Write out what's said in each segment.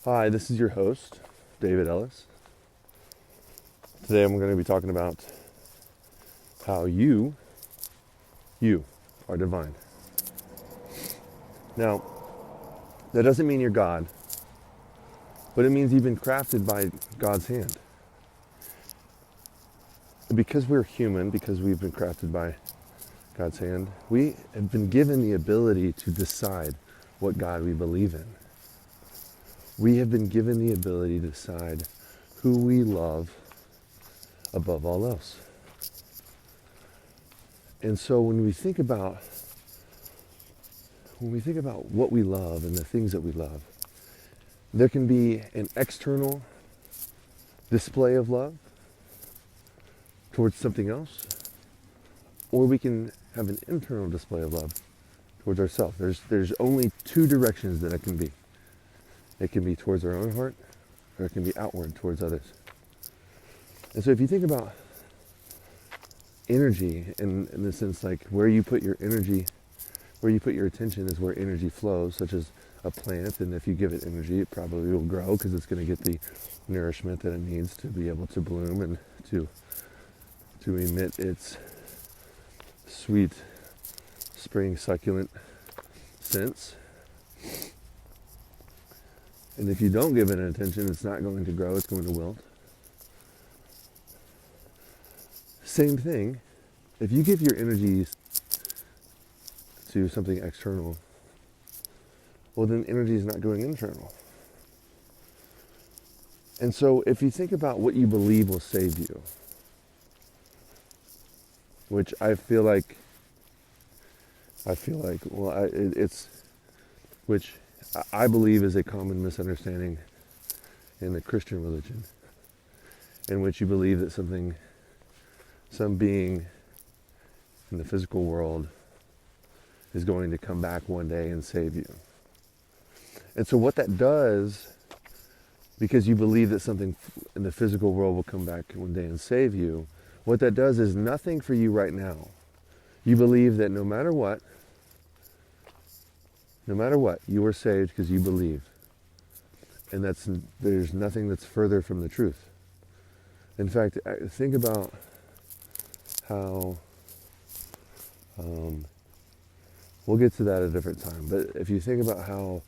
Hi, this is your host, David Ellis. Today I'm going to be talking about how you are divine. Now, that doesn't mean you're God, but it means you've been crafted by God's hand. Because we're human, because we've been crafted by God's hand, we have been given the ability to decide what God we believe in. We have been given the ability to decide who we love above all else. And so when we think about what we love and the things that we love, there can be an external display of love towards something else, or we can have an internal display of love towards ourselves. There's only two directions that it can be. It can be towards our own heart, or it can be outward towards others. And so if you think about energy in the sense like where you put your energy, where you put your attention is where energy flows, such as a plant, and if you give it energy, it probably will grow because it's going to get the nourishment that it needs to be able to bloom and to emit its sweet spring succulent scents. And if you don't give it attention, it's not going to grow, it's going to wilt. Same thing, if you give your energy to something external, well then energy is not going internal. And so if you think about what you believe will save you, which I feel like, which I believe is a common misunderstanding in the Christian religion, in which you believe that some being in the physical world is going to come back one day and save you. And so what that does, because you believe that something in the physical world will come back one day and save you, what that does is nothing for you right now. You believe that no matter what, you are saved because you believe. And there's nothing that's further from the truth. In fact, think about how, we'll get to that at a different time, but if you think about how,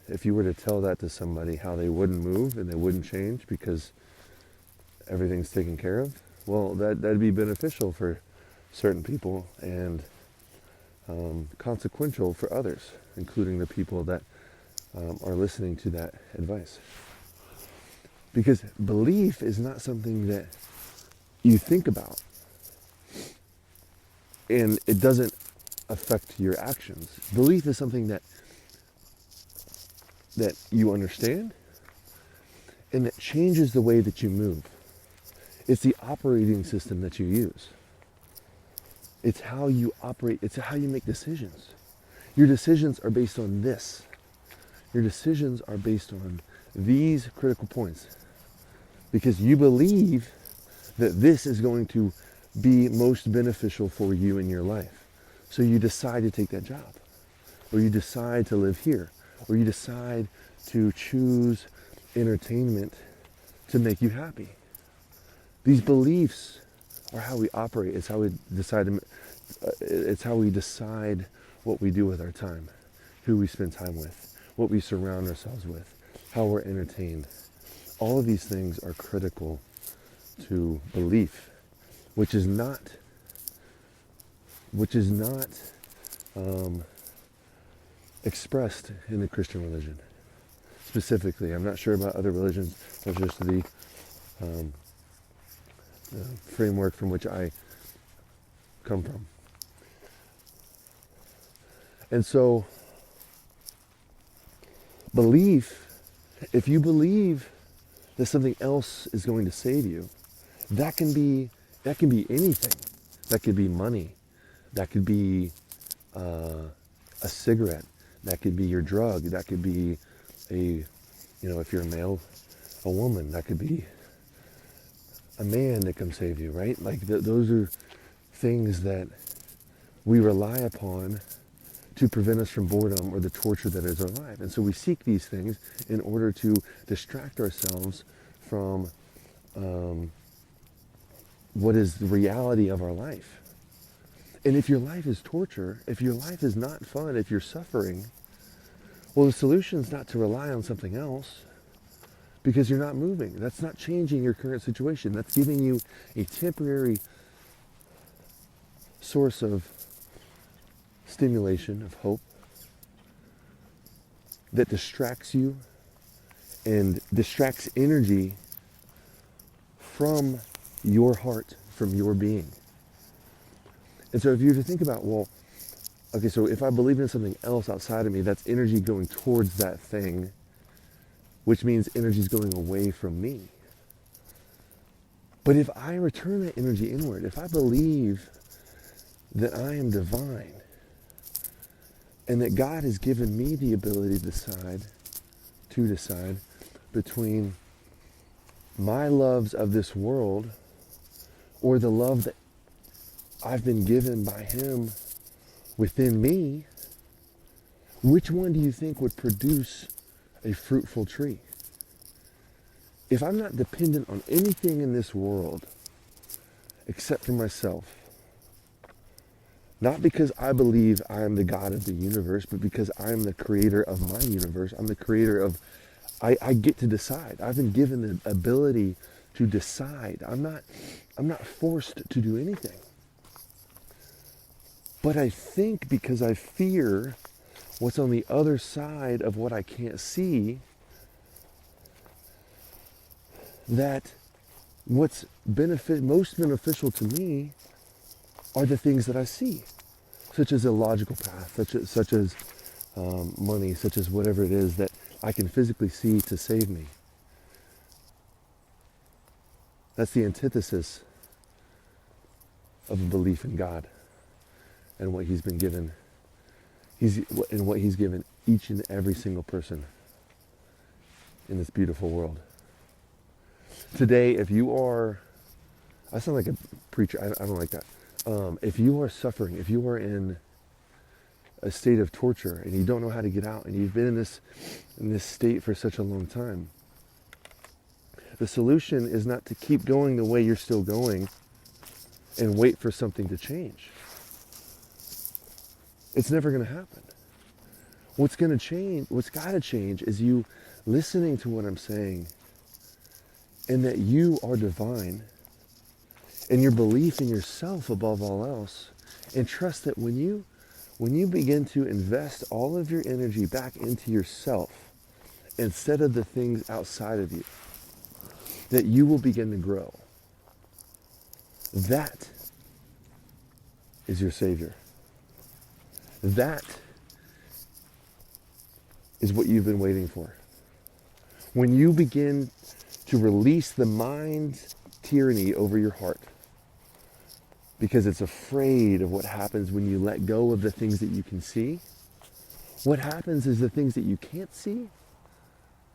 if you were to tell that to somebody, how they wouldn't move and they wouldn't change because everything's taken care of, well, that'd be beneficial for certain people and consequential for others, including the people that are listening to that advice. Because belief is not something that you think about, and it doesn't affect your actions. Belief is something that you understand and that changes the way that you move. It's the operating system that you use. It's how you operate. It's how you make decisions. Your decisions are based on this. Your decisions are based on these critical points. Because you believe that this is going to be most beneficial for you in your life. So you decide to take that job. Or you decide to live here. Or you decide to choose entertainment to make you happy. These beliefs are how we operate. It's how we decide what we do with our time, who we spend time with, what we surround ourselves with, how we're entertained. All of these things are critical to belief, which is not expressed in the Christian religion. Specifically, I'm not sure about other religions. That's just the framework from which I come from. And so, belief, if you believe that something else is going to save you, that can be anything. That could be money. That could be a cigarette. That could be your drug. That could be if you're a male, a woman. That could be a man that can save you, right? Like those are things that we rely upon to prevent us from boredom or the torture that is our life. And so we seek these things in order to distract ourselves from what is the reality of our life. And if your life is torture, if your life is not fun, if you're suffering, well, the solution is not to rely on something else, because you're not moving. That's not changing your current situation. That's giving you a temporary source of stimulation, of hope, that distracts you and distracts energy from your heart, from your being. And so if you were to think about, well, okay, so if I believe in something else outside of me, that's energy going towards that thing, which means energy is going away from me. But if I return that energy inward, if I believe that I am divine and that God has given me the ability to decide between my loves of this world or the love that I've been given by Him within me, which one do you think would produce a fruitful tree? If I'm not dependent on anything in this world except for myself, not because I believe I am the God of the universe, but because I am the creator of my universe, I'm the creator of, I get to decide. I've been given the ability to decide. I'm not forced to do anything. But I think because I fear what's on the other side of what I can't see, that what's most beneficial to me are the things that I see, such as a logical path, such as money, such as whatever it is that I can physically see to save me. That's the antithesis of a belief in God and what He's been given. And what He's given each and every single person in this beautiful world. Today, if you are, I sound like a preacher, I don't like that. If you are suffering, if you are in a state of torture and you don't know how to get out and you've been in this state for such a long time, the solution is not to keep going the way you're still going and wait for something to change. It's never going to happen. What's going to change, what's got to change is you listening to what I'm saying, and that you are divine, and your belief in yourself above all else, and trust that when you begin to invest all of your energy back into yourself instead of the things outside of you, that you will begin to grow. That is your Savior. That is what you've been waiting for. When you begin to release the mind's tyranny over your heart, because it's afraid of what happens when you let go of the things that you can see, what happens is the things that you can't see,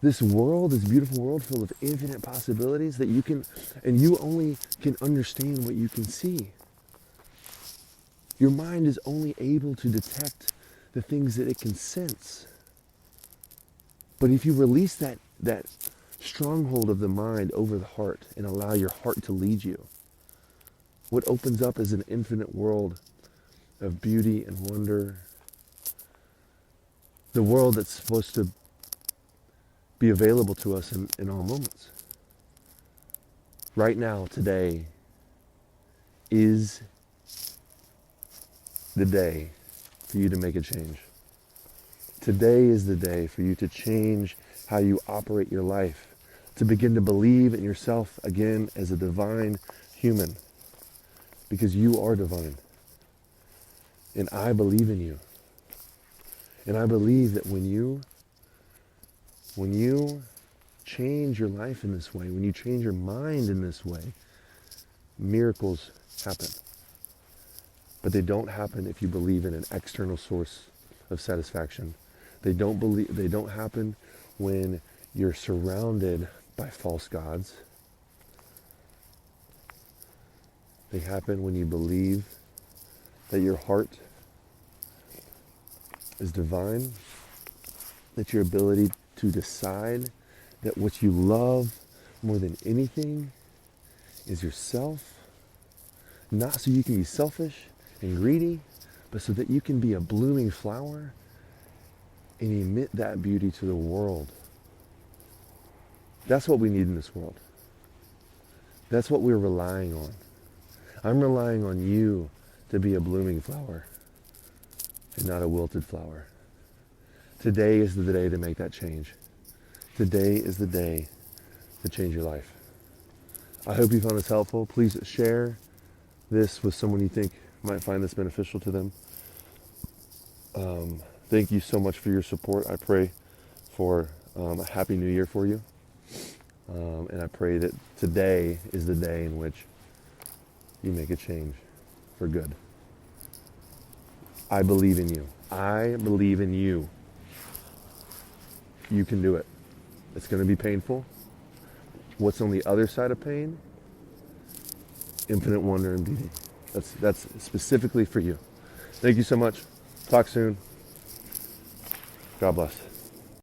this world, this beautiful world full of infinite possibilities that you can, and you only can understand what you can see. Your mind is only able to detect the things that it can sense. But if you release that stronghold of the mind over the heart and allow your heart to lead you, what opens up is an infinite world of beauty and wonder. The world that's supposed to be available to us in all moments. Right now, today, is the day for you to make a change. Today is the day for you to change how you operate your life, to begin to believe in yourself again as a divine human, because you are divine. And I believe in you. And I believe that when you change your life in this way, when you change your mind in this way, miracles happen. But they don't happen if you believe in an external source of satisfaction. They don't happen when you're surrounded by false gods. They happen when you believe that your heart is divine, that your ability to decide that what you love more than anything is yourself, not so you can be selfish and greedy, but so that you can be a blooming flower and emit that beauty to the world. That's what we need in this world. That's what we're relying on. I'm relying on you to be a blooming flower and not a wilted flower. Today is the day to make that change. Today is the day to change your life. I hope you found this helpful. Please share this with someone you think might find this beneficial to them. Thank you so much for your support. I pray for a happy new year for you. And I pray that today is the day in which you make a change for good. I believe in you. I believe in you. You can do it. It's going to be painful. What's on the other side of pain? Infinite wonder and beauty. That's specifically for you. Thank you so much. Talk soon. God bless.